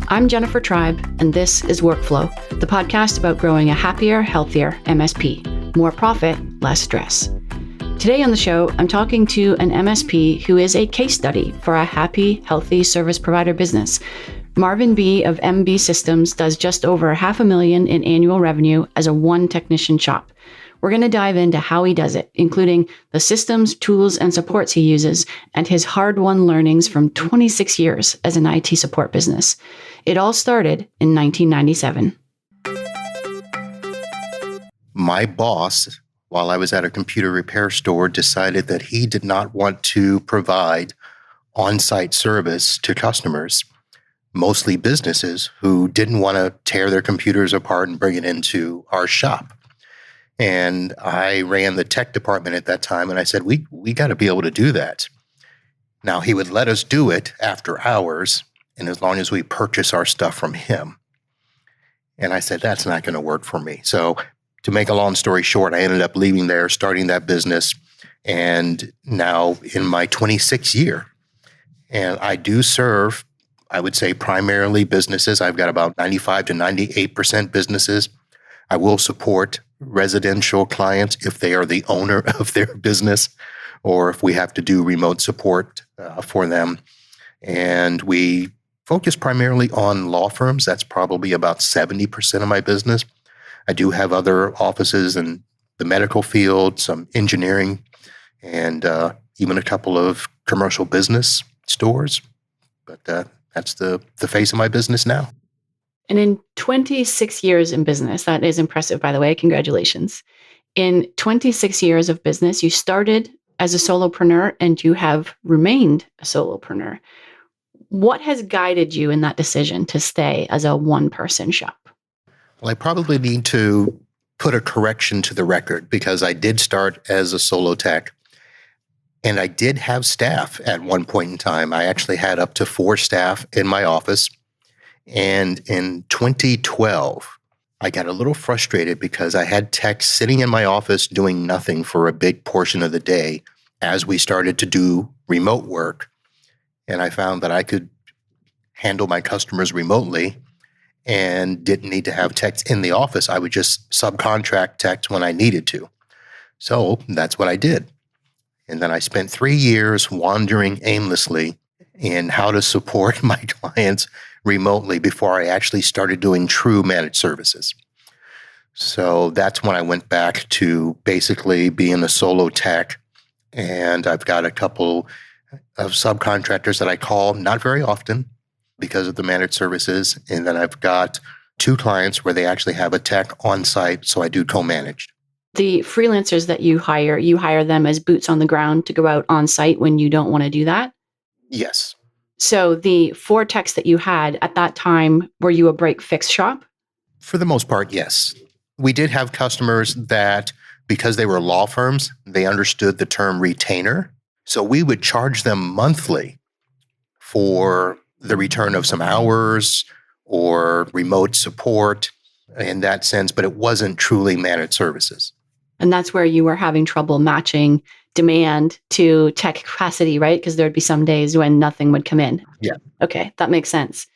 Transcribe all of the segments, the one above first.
I'm Jennifer Tribe, and this is Workflow, the podcast about growing a happier, healthier MSP. More profit, less stress. Today on the show, I'm talking to an MSP who is a case study for a happy, healthy service provider business. Marvin B. of MB Systems does just over $500,000 in annual revenue as a one-technician shop. We're going to dive into how he does it, including the systems, tools, and supports he uses, and his hard-won learnings from 26 years as an IT support business. It all started in 1997. My boss, while I was at a computer repair store, decided that he did not want to provide on-site service to customers, mostly businesses who didn't want to tear their computers apart and bring it into our shop. And I ran the tech department at that time, and I said, we got to be able to do that. Now, he would let us do it after hours, and as long as we purchase our stuff from him. And I said, that's not going to work for me. So to make a long story short, I ended up leaving there, starting that business, and now in my 26th year. And I do serve, I would say, primarily businesses. I've got about 95 to 98% businesses. I will support residential clients if they are the owner of their business, or if we have to do remote support for them. And we focus primarily on law firms. That's probably about 70% of my business. I do have other offices in the medical field, some engineering, and even a couple of commercial business stores. But that's the face of my business now. And in 26 years in business, that is impressive, by the way, congratulations. In 26 years of business, you started as a solopreneur and you have remained a solopreneur. What has guided you in that decision to stay as a one-person shop? Well, I probably need to put a correction to the record because I did start as a solo tech and I did have staff at one point in time. I actually had up to 4 staff in my office. And in 2012, I got a little frustrated because I had techs sitting in my office doing nothing for a big portion of the day as we started to do remote work. And I found that I could handle my customers remotely and didn't need to have techs in the office. I would just subcontract techs when I needed to. So that's what I did. And then I spent 3 years wandering aimlessly in how to support my clients remotely before I actually started doing true managed services. So that's when I went back to basically being a solo tech. And I've got a couple of subcontractors that I call not very often because of the managed services. And then I've got 2 clients where they actually have a tech on site. So I do co-managed. The freelancers that you hire them as boots on the ground to go out on site when you don't want to do that? Yes. So the 4 techs that you had at that time, were you a break-fix shop? For the most part, yes. We did have customers that, because they were law firms, they understood the term retainer. So we would charge them monthly for the return of some hours or remote support in that sense, but it wasn't truly managed services. And that's where you were having trouble matching demand to tech capacity, right? Because there'd be some days when nothing would come in. Yeah. Okay, that makes sense.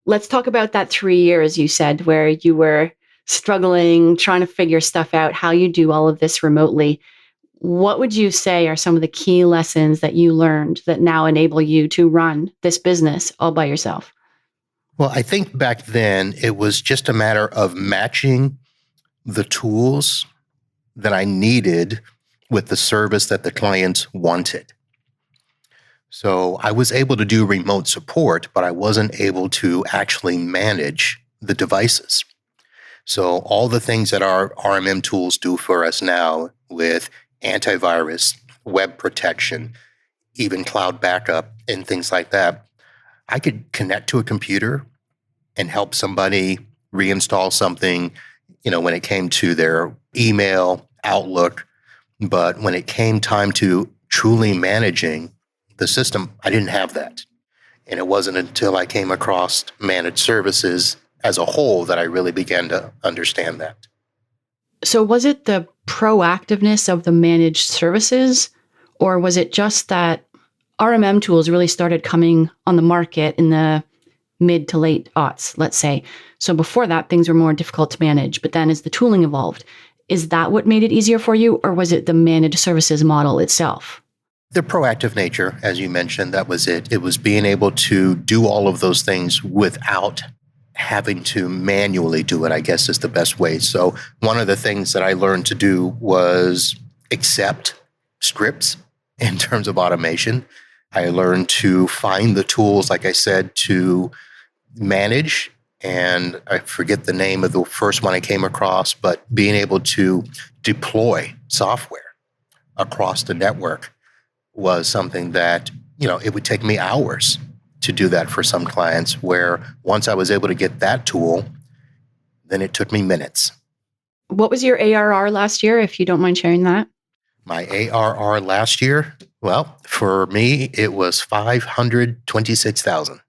Let's talk about that 3 years you said where you were struggling, trying to figure stuff out, how you do all of this remotely. What would you say are some of the key lessons that you learned that now enable you to run this business all by yourself? Well, I think back then it was just a matter of matching the tools that I needed with the service that the clients wanted. So I was able to do remote support, but I wasn't able to actually manage the devices. So all the things that our RMM tools do for us now with antivirus, web protection, even cloud backup and things like that, I could connect to a computer and help somebody reinstall something, when it came to their email, Outlook. But when it came time to truly managing the system, I didn't have that. And it wasn't until I came across managed services as a whole that I really began to understand that. So was it the proactiveness of the managed services, or was it just that RMM tools really started coming on the market in the mid to late aughts, let's say. So before that, things were more difficult to manage. But then as the tooling evolved, is that what made it easier for you, or was it the managed services model itself? The proactive nature, as you mentioned, that was it. It was being able to do all of those things without having to manually do it, I guess is the best way. So one of the things that I learned to do was accept scripts in terms of automation. I learned to find the tools, like I said, to manage. And I forget the name of the first one I came across, but being able to deploy software across the network was something that, it would take me hours to do that for some clients, where once I was able to get that tool, then it took me minutes. What was your ARR last year, if you don't mind sharing that? My ARR last year, well, for me, it was $526,000.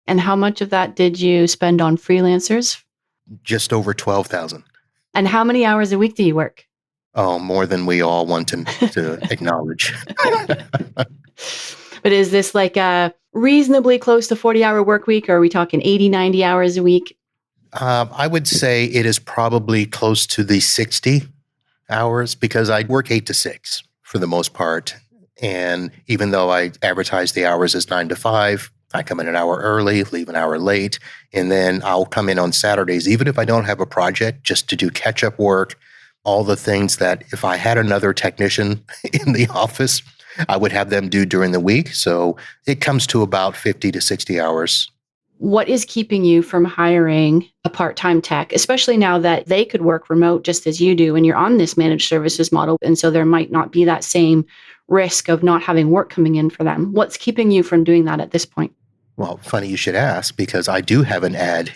And how much of that did you spend on freelancers? Just over 12,000. And how many hours a week do you work? Oh, more than we all want to acknowledge. But is this like a reasonably close to 40-hour work week, or are we talking 80, 90 hours a week? I would say it is probably close to the 60 hours, because I work 8 to 6 for the most part. And even though I advertise the hours as 9 to 5, I come in an hour early, leave an hour late, and then I'll come in on Saturdays, even if I don't have a project, just to do catch-up work, all the things that if I had another technician in the office, I would have them do during the week. So it comes to about 50 to 60 hours. What is keeping you from hiring a part-time tech, especially now that they could work remote just as you do and you're on this managed services model? And so there might not be that same risk of not having work coming in for them. What's keeping you from doing that at this point? Well, funny you should ask, because I do have an ad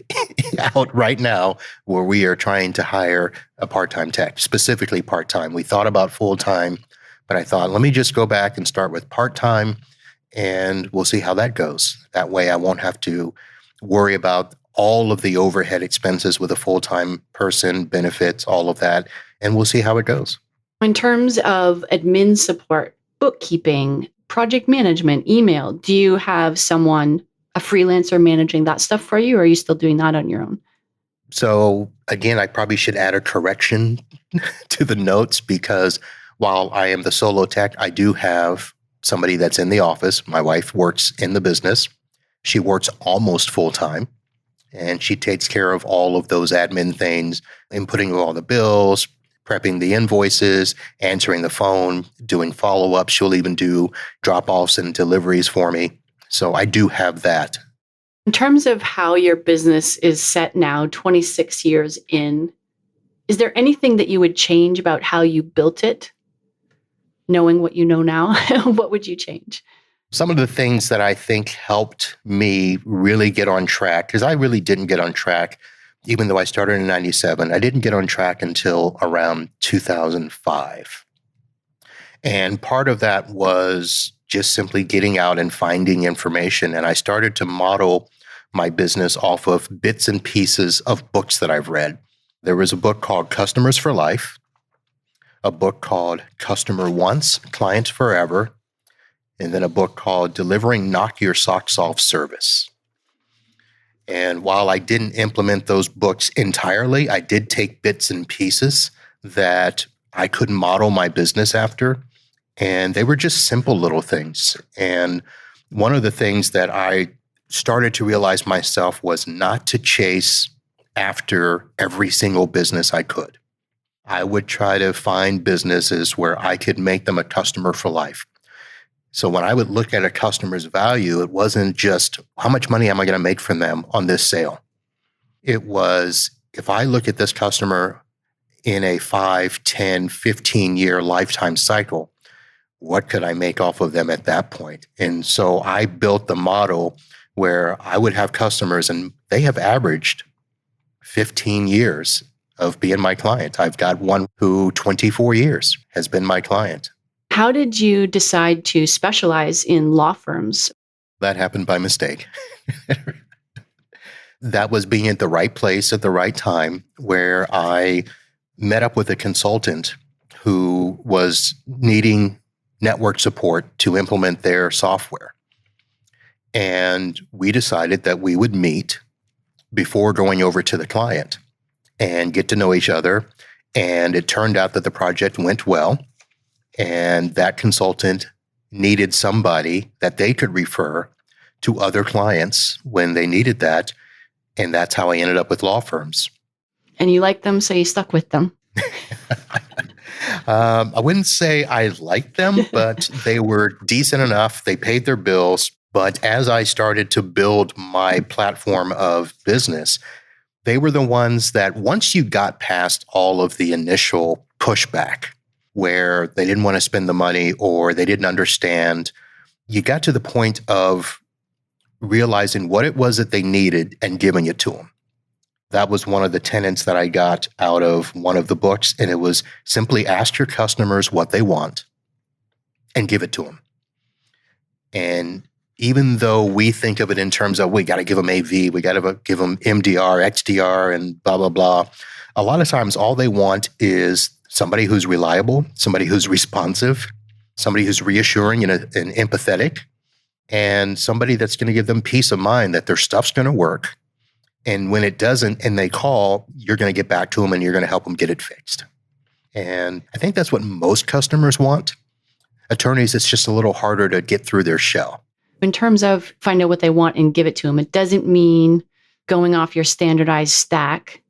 out right now where we are trying to hire a part-time tech, specifically part-time. We thought about full-time, but I thought, let me just go back and start with part-time, and we'll see how that goes. That way I won't have to worry about all of the overhead expenses with a full-time person, benefits, all of that, and we'll see how it goes. In terms of admin support, bookkeeping, project management, email, do you have someone, a freelancer, managing that stuff for you, or are you still doing that on your own? So again, I probably should add a correction to the notes, because while I am the solo tech, I do have somebody that's in the office. My wife works in the business. She works almost full time, and she takes care of all of those admin things, inputting all the bills, prepping the invoices, answering the phone, doing follow-ups. She'll even do drop-offs and deliveries for me. So I do have that. In terms of how your business is set now, 26 years in, is there anything that you would change about how you built it? Knowing what you know now, what would you change? Some of the things that I think helped me really get on track, because I really didn't get on track, even though I started in 97, I didn't get on track until around 2005. And part of that was just simply getting out and finding information. And I started to model my business off of bits and pieces of books that I've read. There was a book called Customers for Life, a book called Customer Once, Client Forever, and then a book called Delivering Knock Your Socks Off Service. And while I didn't implement those books entirely, I did take bits and pieces that I could model my business after. And they were just simple little things. And one of the things that I started to realize myself was not to chase after every single business I could. I would try to find businesses where I could make them a customer for life. So when I would look at a customer's value, it wasn't just how much money am I going to make from them on this sale? It was, if I look at this customer in a 5, 10, 15-year lifetime cycle, what could I make off of them at that point? And so I built the model where I would have customers, and they have averaged 15 years of being my client. I've got one who 24 years has been my client. How did you decide to specialize in law firms? That happened by mistake. That was being at the right place at the right time, where I met up with a consultant who was needing network support to implement their software. And we decided that we would meet before going over to the client and get to know each other. And it turned out that the project went well. And that consultant needed somebody that they could refer to other clients when they needed that. And that's how I ended up with law firms. And you liked them, so you stuck with them. I wouldn't say I liked them, but they were decent enough. They paid their bills. But as I started to build my platform of business, they were the ones that once you got past all of the initial pushback where they didn't want to spend the money or they didn't understand, you got to the point of realizing what it was that they needed and giving it to them. That was one of the tenets that I got out of one of the books. And it was simply ask your customers what they want and give it to them. And even though we think of it in terms of we got to give them AV, we got to give them MDR, XDR, and blah, blah, blah. A lot of times all they want is somebody who's reliable, somebody who's responsive, somebody who's reassuring and empathetic, and somebody that's going to give them peace of mind that their stuff's going to work. And when it doesn't and they call, you're going to get back to them and you're going to help them get it fixed. And I think that's what most customers want. Attorneys, it's just a little harder to get through their shell. In terms of find out what they want and give it to them, it doesn't mean going off your standardized stack.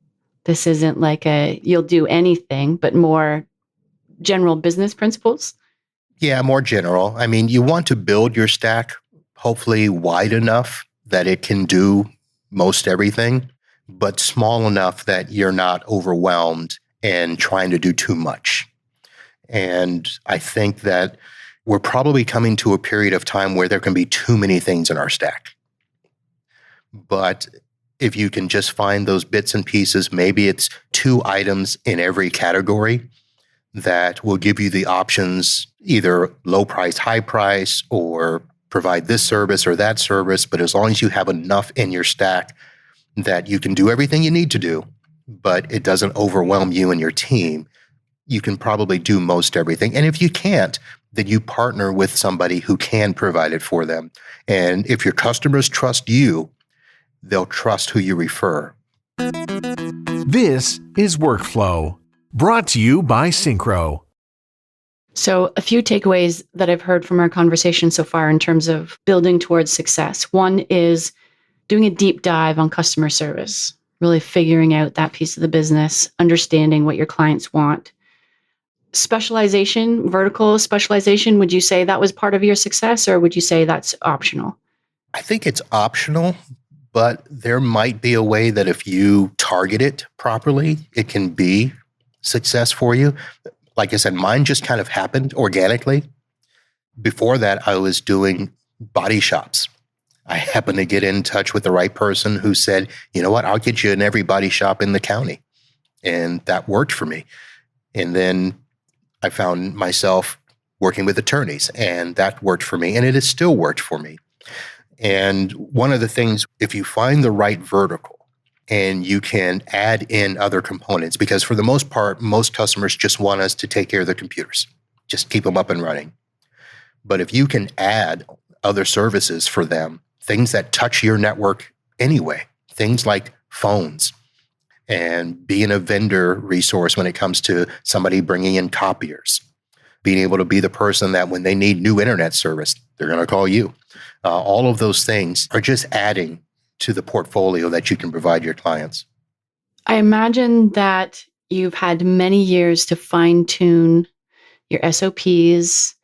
This isn't like you'll do anything, but more general business principles. Yeah, more general. I mean, you want to build your stack hopefully wide enough that it can do most everything, but small enough that you're not overwhelmed and trying to do too much. And I think that we're probably coming to a period of time where there can be too many things in our stack. But if you can just find those bits and pieces, maybe it's 2 items in every category that will give you the options, either low price, high price, or provide this service or that service. But as long as you have enough in your stack that you can do everything you need to do, but it doesn't overwhelm you and your team, you can probably do most everything. And if you can't, then you partner with somebody who can provide it for them. And if your customers trust you, they'll trust who you refer. This is Workflow, brought to you by Synchro. So a few takeaways that I've heard from our conversation so far in terms of building towards success. One is doing a deep dive on customer service, really figuring out that piece of the business, understanding what your clients want. Specialization, vertical specialization, would you say that was part of your success, or would you say that's optional? I think it's optional, but there might be a way that if you target it properly, it can be success for you. Like I said, mine just kind of happened organically. Before that, I was doing body shops. I happened to get in touch with the right person who said, you know what, I'll get you in every body shop in the county. And that worked for me. And then I found myself working with attorneys, and that worked for me. And it has still worked for me. And one of the things, if you find the right vertical and you can add in other components, because for the most part, most customers just want us to take care of their computers, just keep them up and running. But if you can add other services for them, things that touch your network anyway, things like phones and being a vendor resource when it comes to somebody bringing in copiers, being able to be the person that when they need new internet service, they're going to call you. All of those things are just adding to the portfolio that you can provide your clients. I imagine that you've had many years to fine-tune your SOPs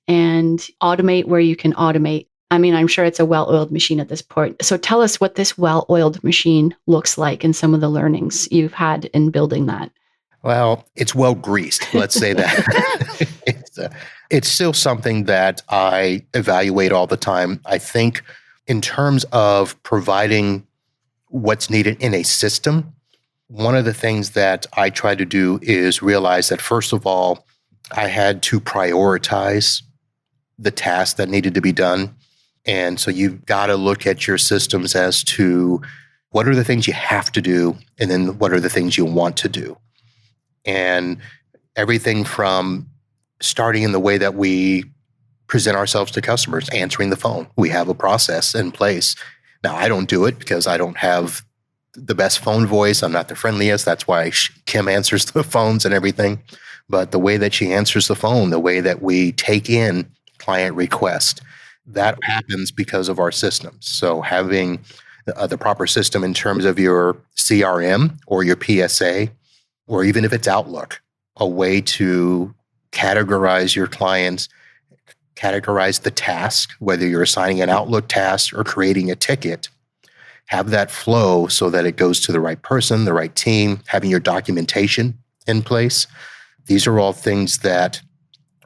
and automate where you can automate. I mean, I'm sure it's a well-oiled machine at this point. So tell us what this well-oiled machine looks like and some of the learnings you've had in building that. Well, it's well greased, let's say that. It's still something that I evaluate all the time. I think in terms of providing what's needed in a system, one of the things that I try to do is realize that, first of all, I had to prioritize the tasks that needed to be done. And so you've got to look at your systems as to what are the things you have to do, and then what are the things you want to do. And everything from starting in the way that we present ourselves to customers, answering the phone. We have a process in place. Now, I don't do it because I don't have the best phone voice. I'm not the friendliest. That's why Kim answers the phones and everything. But the way that she answers the phone, the way that we take in client requests, that happens because of our systems. So having the proper system in terms of your CRM or your PSA, or even if it's Outlook, a way to categorize your clients, categorize the task, whether you're assigning an Outlook task or creating a ticket, have that flow so that it goes to the right person, the right team, having your documentation in place. These are all things that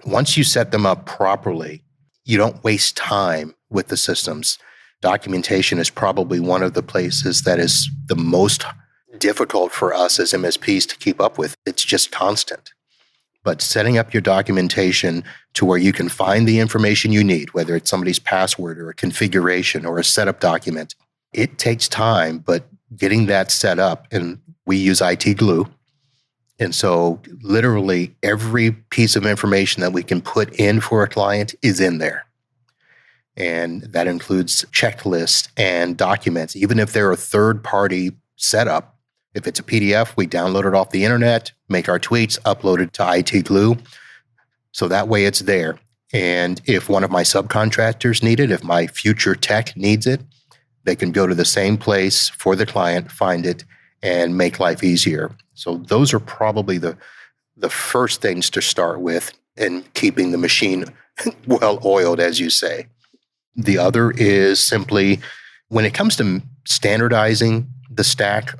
once you set them up properly, you don't waste time with the systems. Documentation is probably one of the places that is the most difficult for us as MSPs to keep up with. It's just constant. But setting up your documentation to where you can find the information you need, whether it's somebody's password or a configuration or a setup document, it takes time, but getting that set up, and we use IT glue. And so literally every piece of information that we can put in for a client is in there. And that includes checklists and documents. Even if they're a third-party setup, if it's a PDF, we download it off the internet, make our tweets, upload it to IT glue. So that way it's there. And if one of my subcontractors need it, if my future tech needs it, they can go to the same place for the client, find it, and make life easier. So those are probably the first things to start with in keeping the machine well oiled, as you say. The other is simply when it comes to standardizing the stack,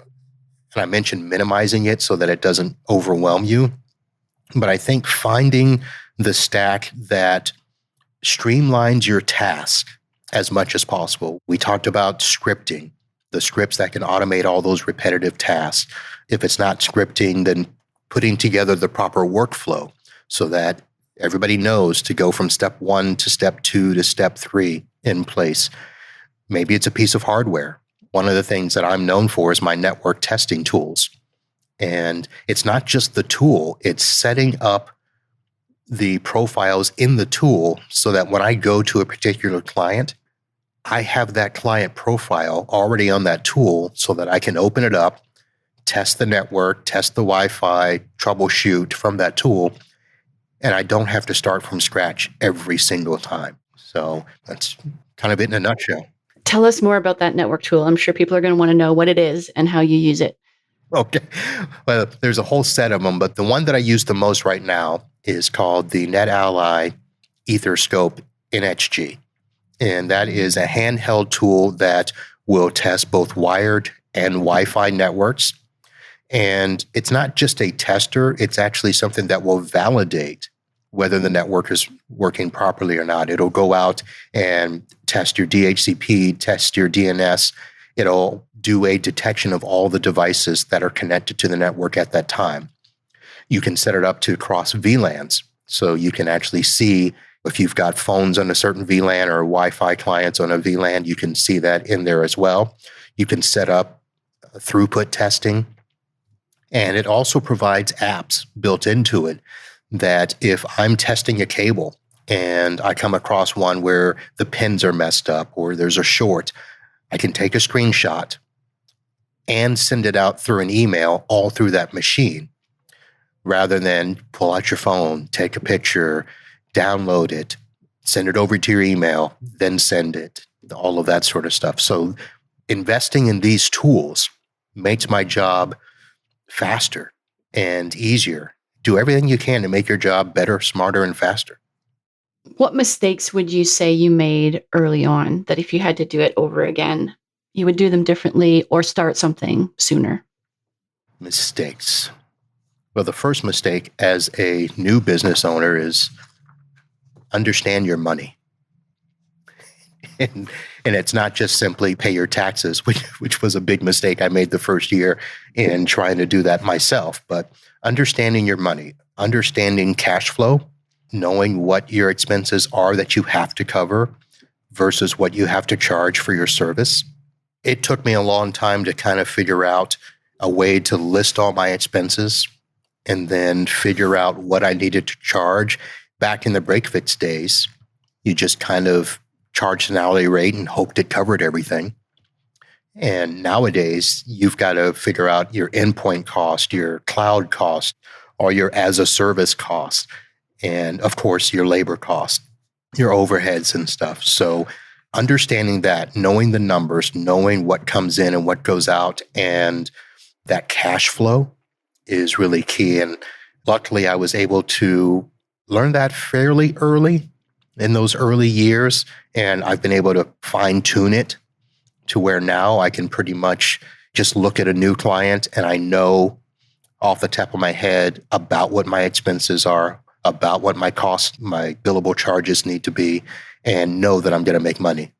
and I mentioned minimizing it so that it doesn't overwhelm you, but I think finding the stack that streamlines your task as much as possible. We talked about scripting, the scripts that can automate all those repetitive tasks. If it's not scripting, then putting together the proper workflow so that everybody knows to go from step 1 to step 2 to step 3 in place. Maybe it's a piece of hardware. One of the things that I'm known for is my network testing tools. And it's not just the tool, it's setting up the profiles in the tool so that when I go to a particular client, I have that client profile already on that tool so that I can open it up, test the network, test the Wi-Fi, troubleshoot from that tool, and I don't have to start from scratch every single time. So that's kind of it in a nutshell. Tell us more about that network tool. I'm sure people are going to want to know what it is and how you use it. Okay. Well, there's a whole set of them, but the one that I use the most right now is called the NetAlly EtherScope NHG. And that is a handheld tool that will test both wired and Wi-Fi networks. And it's not just a tester, it's actually something that will validate whether the network is working properly or not. It'll go out and test your DHCP, test your DNS. It'll do a detection of all the devices that are connected to the network at that time. You can set it up to cross VLANs. So you can actually see if you've got phones on a certain VLAN or Wi-Fi clients on a VLAN, you can see that in there as well. You can set up throughput testing. And it also provides apps built into it that if I'm testing a cable and I come across one where the pins are messed up or there's a short, I can take a screenshot and send it out through an email all through that machine rather than pull out your phone, take a picture, download it, send it over to your email, then send it, all of that sort of stuff. So investing in these tools makes my job faster and easier. Do everything you can to make your job better, smarter, and faster. What mistakes would you say you made early on that if you had to do it over again, you would do them differently or start something sooner? Mistakes. Well, the first mistake as a new business owner is understand your money. And it's not just simply pay your taxes, which was a big mistake I made the first year in trying to do that myself. But understanding your money, understanding cash flow, knowing what your expenses are that you have to cover versus what you have to charge for your service. It took me a long time to kind of figure out a way to list all my expenses and then figure out what I needed to charge. Back in the break fix days, You just kind of charged an hourly rate and hoped it covered everything. And nowadays, you've got to figure out your endpoint cost, your cloud cost, or your as a service cost. And of course, your labor cost, your overheads and stuff. So understanding that, knowing the numbers, knowing what comes in and what goes out, and that cash flow is really key. And luckily, I was able to learn that fairly early in those early years. And I've been able to fine tune it to where now I can pretty much just look at a new client and I know off the top of my head about what my expenses are, about what my costs, my billable charges need to be, and know that I'm going to make money.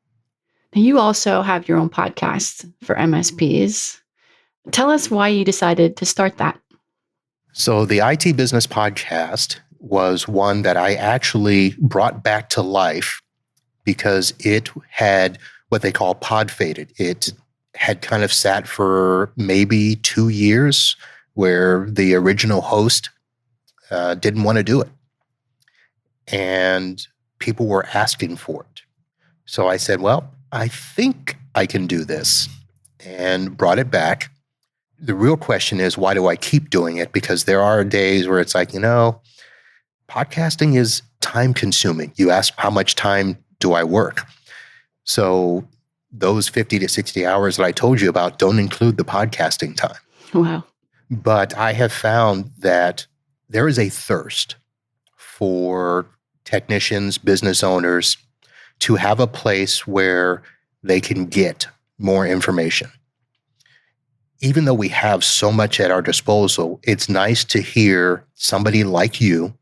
You also have your own podcast for MSPs. Tell us why you decided to start that. So the IT Business Podcast was one that I actually brought back to life because it had what they call pod faded. It had kind of sat for maybe 2 years where the original host didn't want to do it. And people were asking for it. So I said, well, I think I can do this, and brought it back. The real question is, why do I keep doing it? Because there are days where it's like, podcasting is time consuming. You ask, how much time do I work? So those 50 to 60 hours that I told you about don't include the podcasting time. Wow. But I have found that there is a thirst for technicians, business owners to have a place where they can get more information. Even though we have so much at our disposal, it's nice to hear somebody like you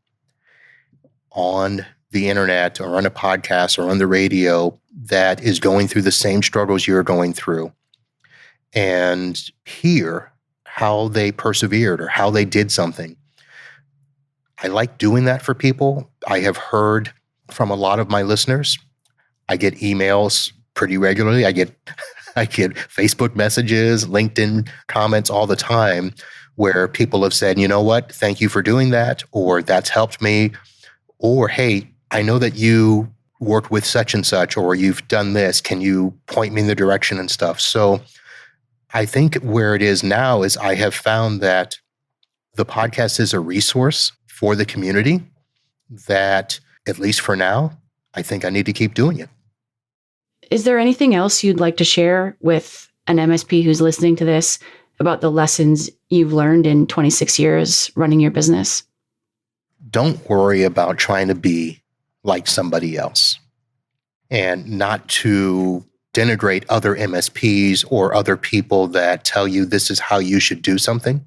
on the internet or on a podcast or on the radio that is going through the same struggles you're going through, and hear how they persevered or how they did something. I like doing that for people. I have heard from a lot of my listeners. I get emails pretty regularly. I get Facebook messages, LinkedIn comments all the time where people have said, you know what, thank you for doing that, or that's helped me, or hey, I know that you worked with such and such, or you've done this. Can you point me in the direction and stuff? So I think where it is now is I have found that the podcast is a resource for the community that, at least for now, I think I need to keep doing it. Is there anything else you'd like to share with an MSP who's listening to this about the lessons you've learned in 26 years running your business? Don't worry about trying to be like somebody else, and not to denigrate other MSPs or other people that tell you this is how you should do something.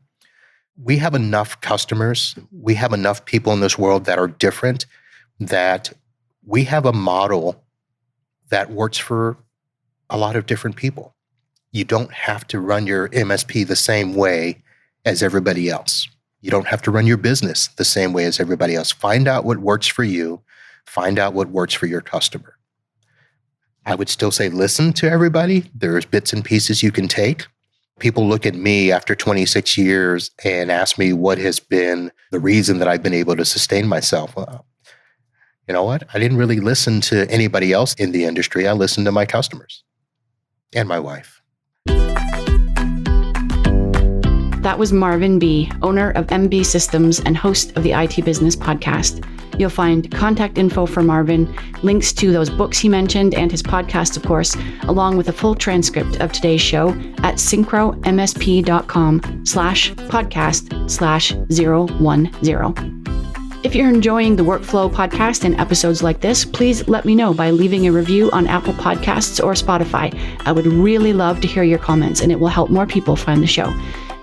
We have enough customers. We have enough people in this world that are different, that we have a model that works for a lot of different people. You don't have to run your MSP the same way as everybody else. You don't have to run your business the same way as everybody else. Find out what works for you. Find out what works for your customer. I would still say listen to everybody. There's bits and pieces you can take. People look at me after 26 years and ask me what has been the reason that I've been able to sustain myself. Well, you know what? I didn't really listen to anybody else in the industry. I listened to my customers and my wife. That was Marvin B., owner of MB Systems and host of the IT Business Podcast. You'll find contact info for Marvin, links to those books he mentioned, and his podcast, of course, along with a full transcript of today's show at syncromsp.com/podcast/010. If you're enjoying the Workflow podcast and episodes like this, please let me know by leaving a review on Apple Podcasts or Spotify. I would really love to hear your comments, and it will help more people find the show.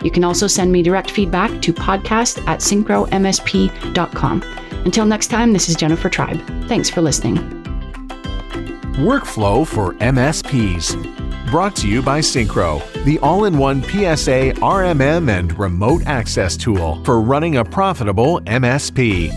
You can also send me direct feedback to podcast@syncromsp.com. Until next time, this is Jennifer Tribe. Thanks for listening. Workflow for MSPs. Brought to you by Syncro, the all-in-one PSA, RMM, and remote access tool for running a profitable MSP.